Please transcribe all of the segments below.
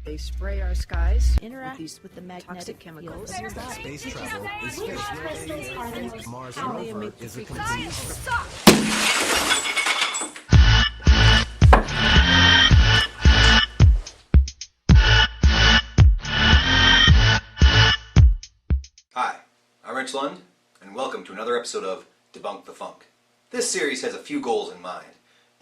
They spray our skies, interact with the magnetic toxic chemicals. Space travel is fixed. Mars rover is a complete... Hi, I'm Rich Lund, and welcome to another episode of Debunk the Funk. This series has a few goals in mind,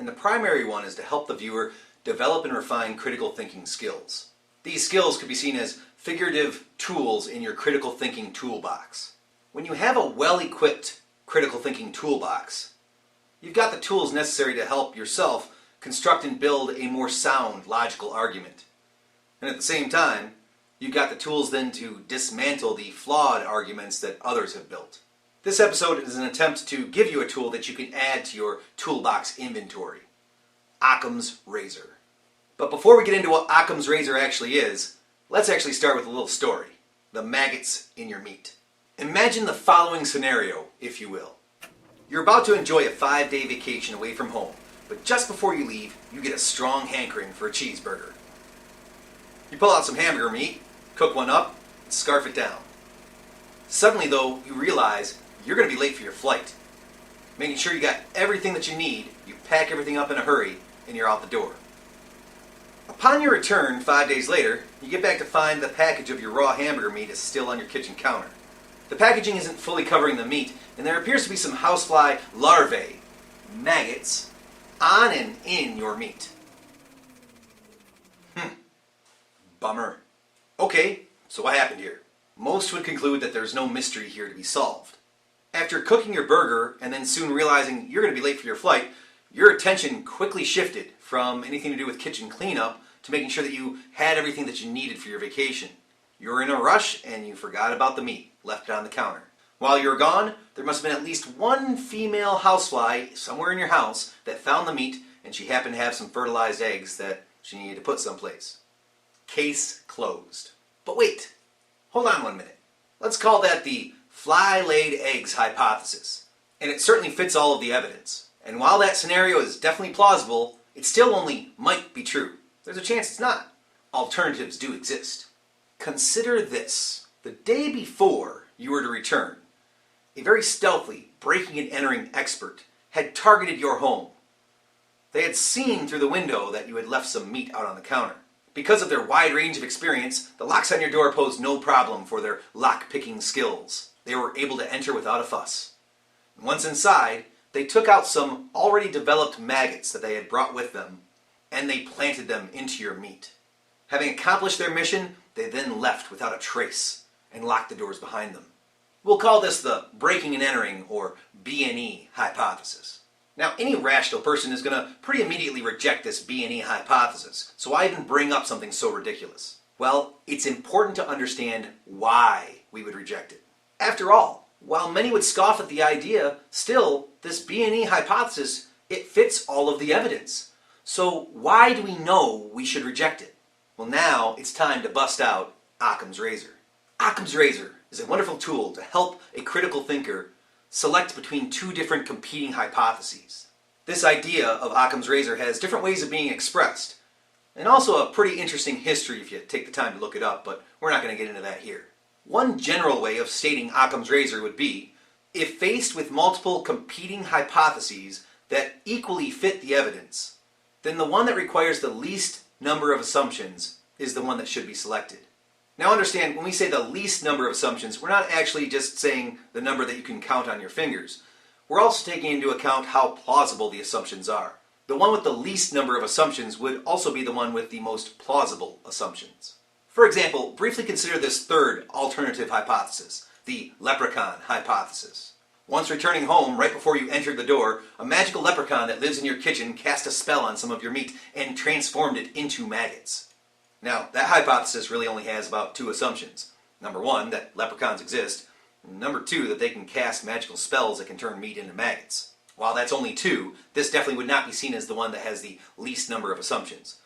and the primary one is to help the viewer develop and refine critical thinking skills. These skills could be seen as figurative tools in your critical thinking toolbox. When you have a well-equipped critical thinking toolbox, you've got the tools necessary to help yourself construct and build a more sound, logical argument. And at the same time, you've got the tools then to dismantle the flawed arguments that others have built. This episode is an attempt to give you a tool that you can add to your toolbox inventory. Occam's razor. But before we get into what Occam's razor actually is, let's actually start with a little story. The maggots in your meat. Imagine the following scenario, if you will. You're about to enjoy a 5-day vacation away from home, but just before you leave, you get a strong hankering for a cheeseburger. You pull out some hamburger meat, cook one up, and scarf it down. Suddenly though, you realize you're going to be late for your flight. Making sure you got everything that you need, you pack everything up in a hurry, and you're out the door. Upon your return, 5 days later, you get back to find the package of your raw hamburger meat is still on your kitchen counter. The packaging isn't fully covering the meat, and there appears to be some housefly larvae, maggots, on and in your meat. Bummer. Okay, so what happened here? Most would conclude that there's no mystery here to be solved. After cooking your burger and then soon realizing you're going to be late for your flight, your attention quickly shifted from anything to do with kitchen cleanup to making sure that you had everything that you needed for your vacation. You were in a rush and you forgot about the meat, left it on the counter. While you were gone, there must have been at least one female housefly somewhere in your house that found the meat, and she happened to have some fertilized eggs that she needed to put someplace. Case closed. But wait, hold on 1 minute. Let's call that the fly-laid eggs hypothesis. And it certainly fits all of the evidence. And while that scenario is definitely plausible, it still only might be true. There's a chance it's not. Alternatives do exist. Consider this. The day before you were to return, a very stealthy breaking and entering expert had targeted your home. They had seen through the window that you had left some meat out on the counter. Because of their wide range of experience, the locks on your door posed no problem for their lock-picking skills. They were able to enter without a fuss. And once inside, they took out some already developed maggots that they had brought with them, and they planted them into your meat. Having accomplished their mission, they then left without a trace and locked the doors behind them. We'll call this the breaking and entering, or B&E hypothesis. Now, any rational person is going to pretty immediately reject this B&E hypothesis, so why even bring up something so ridiculous? Well, it's important to understand why we would reject it. After all, while many would scoff at the idea, still, this B&E hypothesis, it fits all of the evidence. So why do we know we should reject it? Well, now it's time to bust out Occam's razor. Occam's razor is a wonderful tool to help a critical thinker select between two different competing hypotheses. This idea of Occam's razor has different ways of being expressed, and also a pretty interesting history if you take the time to look it up, but we're not going to get into that here. One general way of stating Occam's razor would be, if faced with multiple competing hypotheses that equally fit the evidence, then the one that requires the least number of assumptions is the one that should be selected. Now understand, when we say the least number of assumptions, we're not actually just saying the number that you can count on your fingers. We're also taking into account how plausible the assumptions are. The one with the least number of assumptions would also be the one with the most plausible assumptions. For example, briefly consider this third alternative hypothesis, the leprechaun hypothesis. Once returning home, right before you entered the door, a magical leprechaun that lives in your kitchen cast a spell on some of your meat and transformed it into maggots. Now, that hypothesis really only has about two assumptions. Number one, that leprechauns exist. And number two, that they can cast magical spells that can turn meat into maggots. While that's only two, this definitely would not be seen as the one that has the least number of assumptions.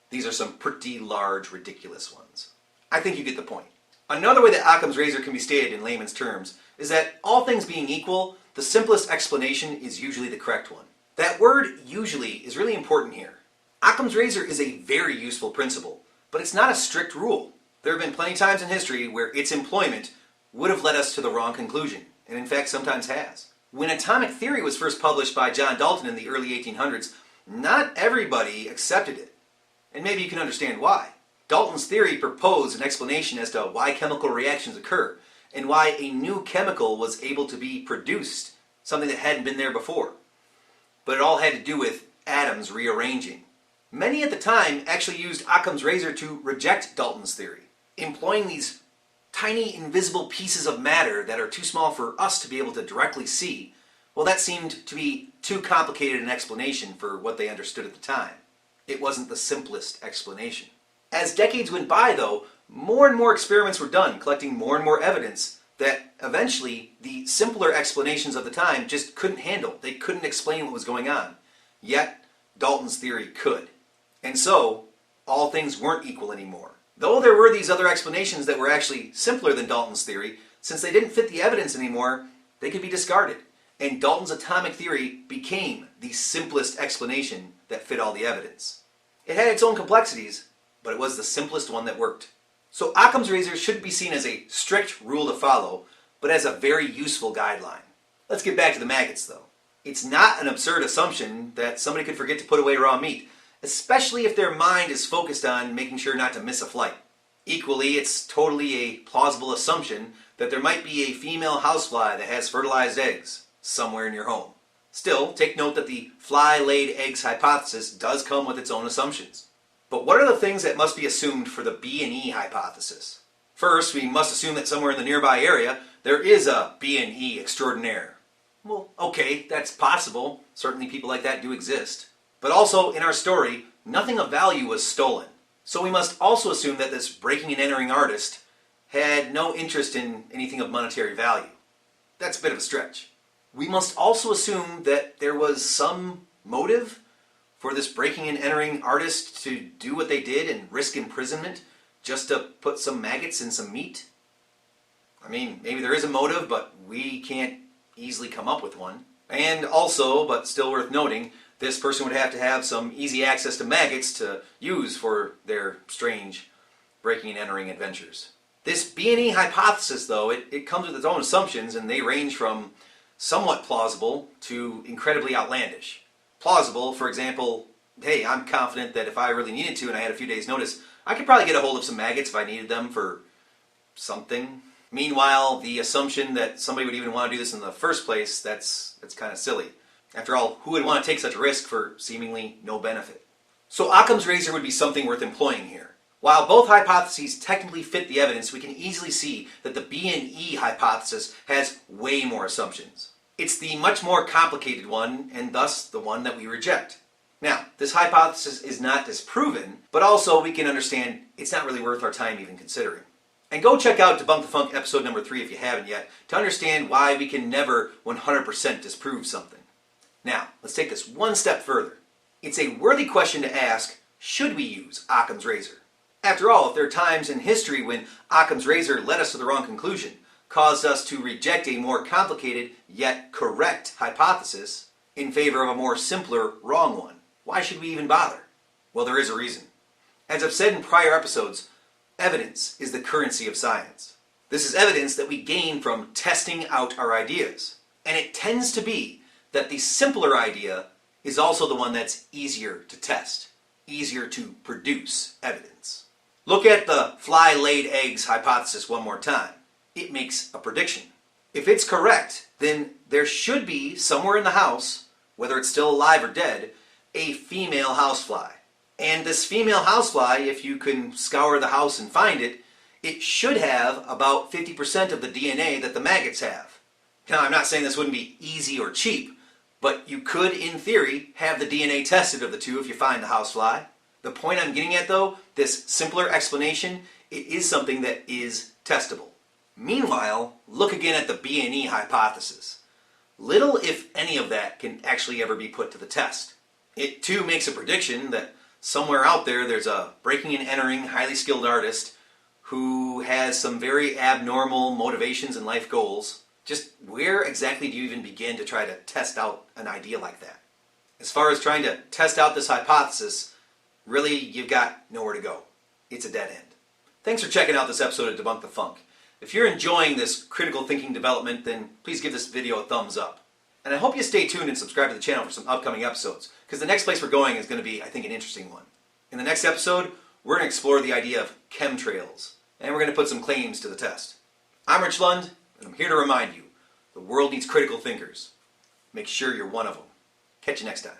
These are some pretty large, ridiculous ones. I think you get the point. Another way that Occam's razor can be stated in layman's terms is that, all things being equal, the simplest explanation is usually the correct one. That word, usually, is really important here. Occam's razor is a very useful principle, but it's not a strict rule. There have been plenty of times in history where its employment would have led us to the wrong conclusion, and in fact sometimes has. When atomic theory was first published by John Dalton in the early 1800s, not everybody accepted it. And maybe you can understand why. Dalton's theory proposed an explanation as to why chemical reactions occur, and why a new chemical was able to be produced, something that hadn't been there before. But it all had to do with atoms rearranging. Many at the time actually used Occam's razor to reject Dalton's theory, employing these tiny invisible pieces of matter that are too small for us to be able to directly see. Well, that seemed to be too complicated an explanation for what they understood at the time. It wasn't the simplest explanation. As decades went by, though, more and more experiments were done, collecting more and more evidence that eventually the simpler explanations of the time just couldn't handle. They couldn't explain what was going on. Yet, Dalton's theory could. And so, all things weren't equal anymore. Though there were these other explanations that were actually simpler than Dalton's theory, since they didn't fit the evidence anymore, they could be discarded. And Dalton's atomic theory became the simplest explanation that fit all the evidence. It had its own complexities, but it was the simplest one that worked. So Occam's razor shouldn't be seen as a strict rule to follow, but as a very useful guideline. Let's get back to the maggots, though. It's not an absurd assumption that somebody could forget to put away raw meat, especially if their mind is focused on making sure not to miss a flight. Equally, it's totally a plausible assumption that there might be a female housefly that has fertilized eggs somewhere in your home. Still, take note that the fly-laid eggs hypothesis does come with its own assumptions. But what are the things that must be assumed for the B&E hypothesis? First, we must assume that somewhere in the nearby area there is a B&E extraordinaire. Well, okay, that's possible. Certainly people like that do exist. But also, in our story, nothing of value was stolen. So we must also assume that this breaking and entering artist had no interest in anything of monetary value. That's a bit of a stretch. We must also assume that there was some motive for this breaking and entering artist to do what they did and risk imprisonment just to put some maggots in some meat. I mean, maybe there is a motive, but we can't easily come up with one. And also, but still worth noting, this person would have to have some easy access to maggots to use for their strange breaking and entering adventures. This B&E hypothesis, though, it comes with its own assumptions, and they range from somewhat plausible to incredibly outlandish. Plausible, for example, hey, I'm confident that if I really needed to and I had a few days' notice, I could probably get a hold of some maggots if I needed them for something. Meanwhile, the assumption that somebody would even want to do this in the first place, that's kind of silly. After all, who would want to take such a risk for seemingly no benefit? So Occam's razor would be something worth employing here. While both hypotheses technically fit the evidence, we can easily see that the B&E hypothesis has way more assumptions. It's the much more complicated one, and thus the one that we reject. Now, this hypothesis is not disproven, but also we can understand it's not really worth our time even considering. And go check out Debunk the Funk episode number 3 if you haven't yet, to understand why we can never 100% disprove something. Now, let's take this one step further. It's a worthy question to ask, should we use Occam's razor? After all, if there are times in history when Occam's razor led us to the wrong conclusion, caused us to reject a more complicated yet correct hypothesis in favor of a more simpler wrong one, why should we even bother? Well, there is a reason. As I've said in prior episodes, evidence is the currency of science. This is evidence that we gain from testing out our ideas. And it tends to be that the simpler idea is also the one that's easier to test, easier to produce evidence. Look at the fly-laid eggs hypothesis one more time. It makes a prediction. If it's correct, then there should be somewhere in the house, whether it's still alive or dead, a female housefly. And this female housefly, if you can scour the house and find it, it should have about 50% of the DNA that the maggots have. Now, I'm not saying this wouldn't be easy or cheap, but you could, in theory, have the DNA tested of the two if you find the housefly. The point I'm getting at, though, this simpler explanation, it is something that is testable. Meanwhile, look again at the B&E hypothesis. Little, if any of that, can actually ever be put to the test. It, too, makes a prediction that somewhere out there's a breaking and entering, highly skilled artist who has some very abnormal motivations and life goals. Just where exactly do you even begin to try to test out an idea like that? As far as trying to test out this hypothesis, really, you've got nowhere to go. it's a dead end. Thanks for checking out this episode of Debunk the Funk. If you're enjoying this critical thinking development, then please give this video a thumbs up. And I hope you stay tuned and subscribe to the channel for some upcoming episodes, because the next place we're going is going to be, I think, an interesting one. In the next episode, we're going to explore the idea of chemtrails, and we're going to put some claims to the test. I'm Rich Lund, and I'm here to remind you, the world needs critical thinkers. Make sure you're one of them. Catch you next time.